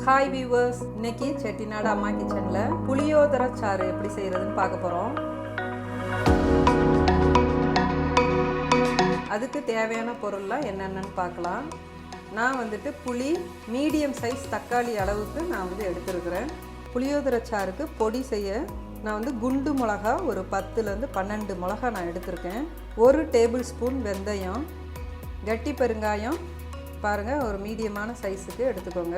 Hi viewers, இன்னைக்கு செட்டிநாடு அம்மா கிச்சனில் புளியோதரை சாறு எப்படி செய்கிறதுன்னு பார்க்க போகிறோம். அதுக்கு தேவையான பொருள்லாம் என்னென்னு பார்க்கலாம். நான் வந்துட்டு புளி மீடியம் சைஸ் தக்காளி அளவுக்கு நான் எடுத்துருக்கிறேன். புளியோதரை சாருக்கு பொடி செய்ய நான் குண்டு மிளகா ஒரு 10லேருந்து 12 மிளகா நான் எடுத்திருக்கேன். 1 டேபிள் ஸ்பூன் வெந்தயம், கட்டி பெருங்காயம் பாருங்கள் ஒரு மீடியமான சைஸுக்கு எடுத்துக்கோங்க.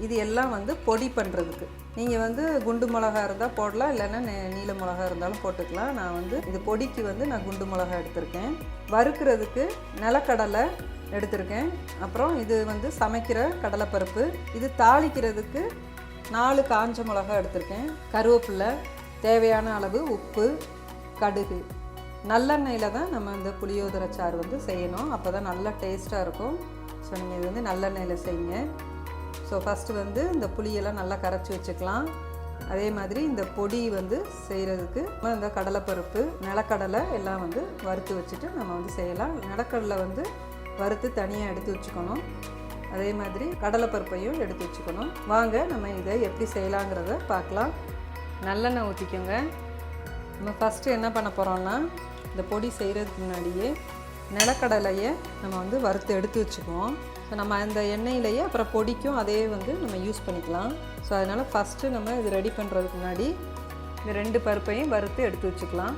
இது எல்லாம் பொடி பண்ணுறதுக்கு நீங்கள் குண்டு மிளகா இருந்தால் போடலாம், இல்லைன்னா நீல மிளகா இருந்தாலும் போட்டுக்கலாம். நான் இது பொடிக்கு நான் குண்டு மிளகா எடுத்திருக்கேன். வறுக்கிறதுக்கு நிலக்கடலை எடுத்திருக்கேன். அப்புறம் இது சமைக்கிற கடலைப்பருப்பு. இது தாளிக்கிறதுக்கு 4 காஞ்ச மிளகா எடுத்திருக்கேன். கருவேப்பிலை, தேவையான அளவு உப்பு, கடுகு. நல்லெண்ணெயில் தான் நம்ம இந்த புளியோதரை சாறு செய்யணும். அப்போ தான் நல்லா டேஸ்ட்டாக இருக்கும். ஸோ நீங்கள் இது நல்லெண்ணெயில் செய்யுங்க. ஸோ ஃபஸ்ட்டு இந்த புளியெல்லாம் நல்லா கரைச்சி வச்சுக்கலாம். அதே மாதிரி இந்த பொடி செய்கிறதுக்கு இந்த கடலைப்பருப்பு, நிலக்கடலை எல்லாம் வறுத்து வச்சுட்டு நம்ம செய்யலாம். நிலக்கடலை வறுத்து தனியாக எடுத்து வச்சுக்கணும். அதே மாதிரி கடலைப்பருப்பையும் எடுத்து வச்சுக்கணும். வாங்க நம்ம இதை எப்படி செய்யலாங்கிறத பார்க்கலாம். நல்லெண்ணெய் ஊற்றிக்கோங்க. நம்ம ஃபஸ்ட்டு என்ன பண்ண போகிறோம்னா, இந்த பொடி செய்கிறதுக்கு முன்னாடியே நிலக்கடலையை நம்ம வறுத்து எடுத்து வச்சுக்குவோம். ஸோ நம்ம அந்த எண்ணெயிலேயே அப்புறம் பொடிக்கும் அதே நம்ம யூஸ் பண்ணிக்கலாம். ஸோ அதனால் ஃபஸ்ட்டு நம்ம இது ரெடி பண்ணுறதுக்கு முன்னாடி இந்த 2 பருப்பையும் வறுத்து எடுத்து வச்சுக்கலாம்.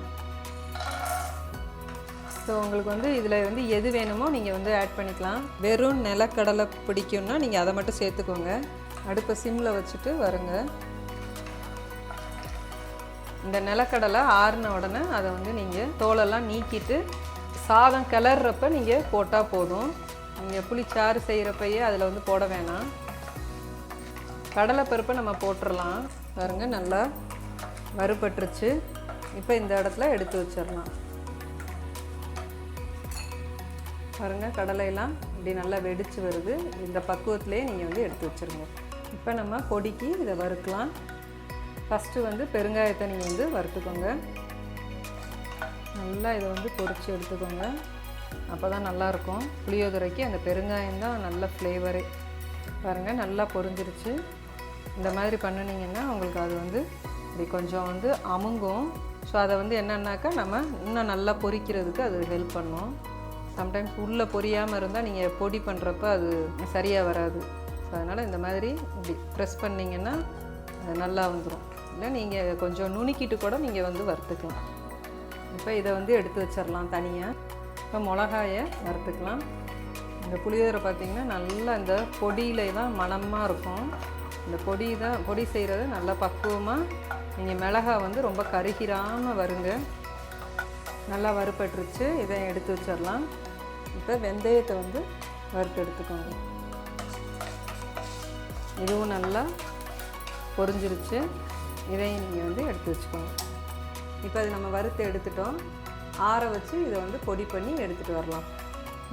ஸோ உங்களுக்கு இதில் எது வேணுமோ நீங்கள் ஆட் பண்ணிக்கலாம். வெறும் நிலக்கடலை பிடிக்கும்னா நீங்கள் அதை மட்டும் சேர்த்துக்கோங்க. அடுப்பை சிம்மில் வச்சுட்டு வருங்க. இந்த நிலக்கடலை ஆறின உடனே அதை நீங்கள் தோலெல்லாம் நீக்கிட்டு சாதம் கிளறப்ப நீங்கள் போட்டால் போதும். நீங்கள் புளிச்சாறு செய்கிறப்பையே அதில் போட வேணாம். கடலைப்பருப்பை நம்ம போட்டுடலாம். பாருங்க நல்லா வறுபட்டுருச்சு. இப்போ இந்த இடத்துல எடுத்து வச்சிடலாம். பாருங்கள் கடலையெல்லாம் இப்படி நல்லா வெடித்து வருது. இந்த பக்குவத்திலே நீங்கள் எடுத்து வச்சுருங்க. இப்போ நம்ம பொடிக்கு இதை வறுக்கலாம். ஃபஸ்ட்டு பெருங்காயத்தை நீங்கள் வறுத்துக்கோங்க. நல்லா இதை பொரித்து எடுத்துக்கோங்க. அப்போ தான் நல்லாயிருக்கும். புளியோதரைக்கு அந்த பெருங்காயம் தான் நல்ல ஃப்ளேவரே. பாருங்கள் நல்லா பொரிஞ்சிருச்சு. இந்த மாதிரி பண்ணினீங்கன்னா உங்களுக்கு அது இப்படி கொஞ்சம் அமுங்கும். ஸோ அதை என்னென்னாக்கா நம்ம இன்னும் நல்லா பொரிக்கிறதுக்கு அது ஹெல்ப் பண்ணும். சம்டைம்ஸ் உள்ளே பொரியாமல் இருந்தால் நீங்கள் பொடி பண்ணுறப்ப அது சரியாக வராது. ஸோ அதனால் இந்த மாதிரி இப்படி ப்ரெஸ் பண்ணிங்கன்னா அது நல்லா வந்துடும். இல்லை நீங்கள் கொஞ்சம் நுணுக்கிட்டு கூட நீங்கள் வறுத்துக்கலாம். இப்போ இதை எடுத்து வச்சிடலாம் தனியாக. இப்போ மிளகாயை வறுத்துக்கலாம். இந்த புளியோதரை பார்த்திங்கன்னா நல்லா இந்த பொடியில் தான் மணமாக இருக்கும். இந்த பொடி செய்கிறது நல்லா பக்குவமாக நீங்கள் மிளகா ரொம்ப கருகிராமல் வருங்க. நல்லா வறுபட்டுருச்சு. இதை எடுத்து வச்சிடலாம். இப்போ வெந்தயத்தை வறுத்து எடுத்துக்கோங்க. இதுவும் நல்லா பொரிஞ்சிருச்சு. இதையும் நீங்கள் எடுத்து வச்சுக்கோங்க. இப்போ அது நம்ம வறுத்து எடுத்துட்டோம். ஆற வச்சு இதை பொடி பண்ணி எடுத்துகிட்டு வரலாம்.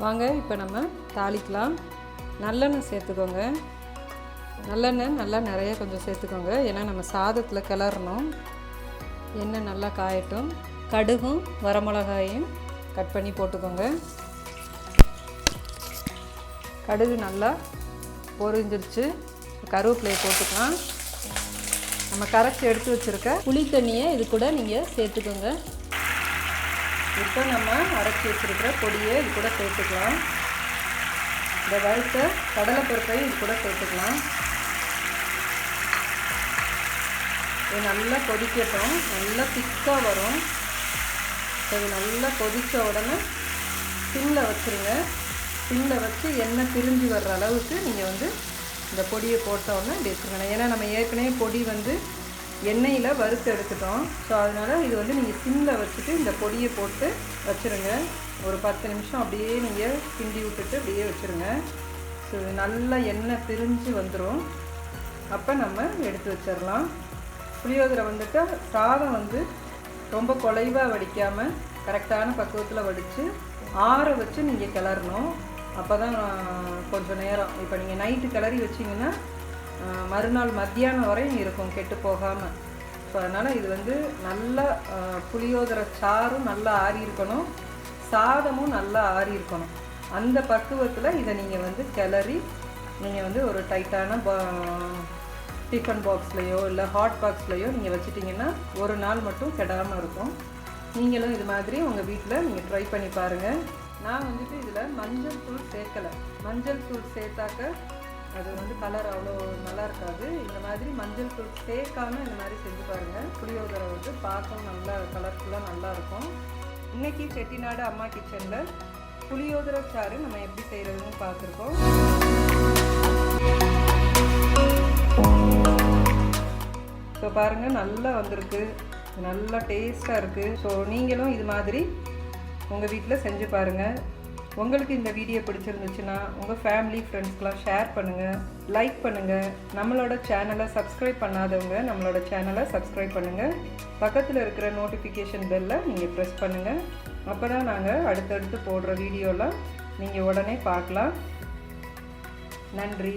வாங்க இப்போ நம்ம தாளிக்கலாம். நல்லெண்ணெய் சேர்த்துக்கோங்க. நல்லெண்ணெய் நல்லா நிறைய கொஞ்சம் சேர்த்துக்கோங்க. ஏன்னா நம்ம சாதத்தில் கிளறணும். எண்ணெய் நல்லா காயட்டும். கடுகும் வரமிளகாயும் கட் பண்ணி போட்டுக்கோங்க. கடுகு நல்லா பொரிஞ்சிருச்சு. கருவேப்பிலையை போட்டுக்கலாம். நம்ம கரைச்சி எடுத்து வச்சுருக்க புளி தண்ணியை இது கூட நீங்கள் சேர்த்துக்கோங்க. இப்போ நம்ம அரைச்சி வச்சுருக்கிற பொடியை இது கூட சேர்த்துக்கலாம். இந்த வறுத்த கடலைப்பருப்பையும் இது கூட சேர்த்துக்கலாம். இது நல்லா கொதிக்கட்டும். நல்லா திக்காக வரும். இது நல்லா கொதித்த உடனே சிம்மில் வச்சுருங்க. சிம்மில் வச்சு எண்ணெய் பிரிஞ்சு வர்ற அளவுக்கு நீங்கள் இந்த பொடியை போட்டோன்னே இப்படி வச்சுருங்க. ஏன்னா நம்ம ஏற்கனவே பொடி எண்ணெயில் வறுத்து எடுத்துட்டோம். ஸோ அதனால் இது நீங்கள் சிம்மில் வச்சுட்டு இந்த பொடியை போட்டு வச்சுருங்க. ஒரு 10 நிமிஷம் அப்படியே நீங்கள் கிண்டி விட்டுட்டு அப்படியே வச்சுருங்க. ஸோ இது நல்லா எண்ணெய் பிரிஞ்சு வந்துடும். அப்போ நம்ம எடுத்து வச்சிடலாம். புளியோதரை சாதம் ரொம்ப குலைவாக வடிக்காமல் கரெக்டான பக்குவத்தில் வடித்து ஆற வச்சு நீங்கள் கிளறணும். அப்போ தான் கொஞ்சம் நேரம். இப்போ நீங்கள் நைட்டு கிளறி வச்சிங்கன்னா மறுநாள் மத்தியானம் வரையும் இருக்கும் கெட்டு போகாமல். ஸோ அதனால் இது நல்லா புளியோதரை சாறும் நல்லா ஆறி இருக்கணும், சாதமும் நல்லா ஆறி இருக்கணும். அந்த பக்குவத்தில் இதை நீங்கள் கிளறி நீங்கள் வந்து ஒரு டைட்டான டிஃபன் பாக்ஸ்லையோ இல்லை ஹாட் பாக்ஸ்லையோ நீங்கள் வச்சுட்டிங்கன்னா ஒரு நாள் மட்டும் கெடாமல் இருக்கும். நீங்களும் இது மாதிரி உங்கள் வீட்டில் நீங்கள் ட்ரை பண்ணி பாருங்கள். நான் வந்துட்டு இதில் மஞ்சள் தூள் சேர்க்கலை. மஞ்சள் தூள் சேர்த்தாக்க அது வந்து கலர் அவ்வளோ நல்லா இருக்காது. இந்த மாதிரி மஞ்சள் தூள் சேர்க்காமல் இந்த மாதிரி செஞ்சு பாருங்கள். புளியோதரை வந்து பார்க்கவும் நல்லா கலர்ஃபுல்லாக நல்லாயிருக்கும். இன்றைக்கி செட்டிநாடு அம்மா கிச்சனில் புளியோதரை சாறு நம்ம எப்படி செய்கிறதுன்னு பார்த்துருக்கோம். ஸோ பாருங்கள் நல்லா வந்திருக்கு, நல்லா டேஸ்ட்டாக இருக்குது. ஸோ நீங்களும் இது மாதிரி உங்கள் வீட்டில் செஞ்சு பாருங்கள். உங்களுக்கு இந்த வீடியோ பிடிச்சிருந்துச்சுன்னா உங்கள் ஃபேமிலி ஃப்ரெண்ட்ஸ்க்கெலாம் ஷேர் பண்ணுங்கள், லைக் பண்ணுங்கள். நம்மளோட சேனலை சப்ஸ்கிரைப் பண்ணாதவங்க நம்மளோட சேனலை சப்ஸ்கிரைப் பண்ணுங்கள். பக்கத்தில் இருக்கிற நோட்டிஃபிகேஷன் பெல்லை நீங்கள் ப்ரெஸ் பண்ணுங்கள். அப்போ தான் நாங்கள் அடுத்தடுத்து போடுற வீடியோலாம் நீங்கள் உடனே பார்க்கலாம். நன்றி.